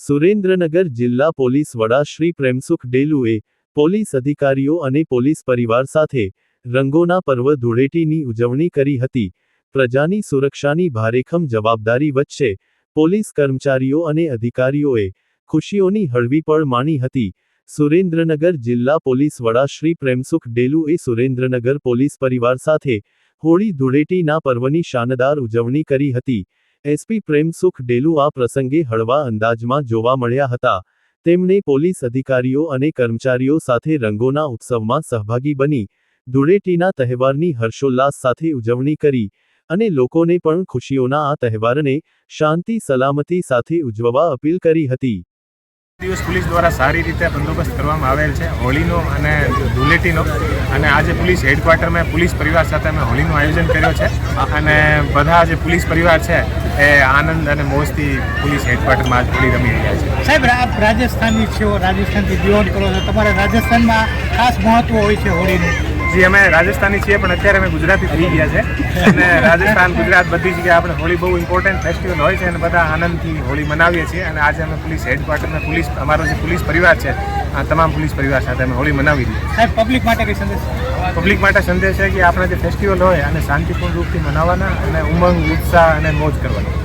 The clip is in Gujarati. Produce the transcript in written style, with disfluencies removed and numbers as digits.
સુરેન્દ્રનગર જિલ્લા પોલીસ વડા શ્રી પ્રેમસુખ ડેલુએ પોલીસ અધિકારીઓ અને પોલીસ પરિવાર સાથે રંગોના પર્વ ધૂળેટીની ઉજવણી કરી હતી। પ્રજાની સુરક્ષાની ભારેખમ જવાબદારી વચ્ચે પોલીસ કર્મચારીઓ અને અધિકારીઓએ ખુશીઓની હળવી પળ માણી હતી। સુરેન્દ્રનગર જિલ્લા પોલીસ વડા શ્રી પ્રેમસુખ ડેલુએ સુરેન્દ્રનગર પોલીસ પરિવાર સાથે હોળી ધૂળેટીના પર્વની શાનદાર ઉજવણી કરી હતી। એસપી પ્રેમસુખ ડેલુ આ પ્રસંગે હળવા અંદાજમાં જોવા મળ્યા હતા। તેમણે પોલીસ અધિકારીઓ અને કર્મચારીઓ સાથે રંગોના ઉત્સવમાં સહભાગી બની ધૂળેટીના તહેવારની હર્ષોલ્લાસ સાથે ઉજવણી કરી અને લોકોને પણ ખુશીઓના આ તહેવારને શાંતિ સલામતી સાથે ઉજવવા અપીલ કરી હતી। દિવસ પોલીસ દ્વારા સારી રીતે બંદોબસ્ત કરવામાં આવેલ છે હોળીનો અને ધૂળેટીનો, અને આજે પોલીસ હેડક્વાર્ટરમાં પોલીસ પરિવાર સાથે અમે હોળીનું આયોજન કર્યો છે અને બધા જે પોલીસ પરિવાર છે એ આનંદ અને મોજથી પોલીસ હેડક્વાર્ટરમાં આજ હોળી રમી રહ્યા છે। સાહેબ, આપ રાજસ્થાની છો, રાજસ્થાનથી બિલોંગ કરો છો, તમારે રાજસ્થાનમાં ખાસ મહત્વ હોય છે હોળીનું? જી, અમે રાજસ્થાની છીએ પણ અત્યારે અમે ગુજરાતી થઈ ગયા છે અને રાજસ્થાન ગુજરાત બધી જગ્યાએ આપણે હોળી બહુ ઇમ્પોર્ટન્ટ ફેસ્ટિવલ હોય છે અને બધા આનંદથી હોળી મનાવીએ છીએ। અને આજે અમે પોલીસ હેડક્વાર્ટરમાં અમારો જે પોલીસ પરિવાર છે આ તમામ પોલીસ પરિવાર સાથે અમે હોળી મનાવી દીધી। સાહેબ, પબ્લિક માટે કઈ સંદેશ? પબ્લિક માટે સંદેશ છે કે આપણા જે ફેસ્ટિવલ હોય અને શાંતિપૂર્ણ રૂપથી મનાવવાના અને ઉમંગ ઉત્સાહ અને મોજ કરવાના।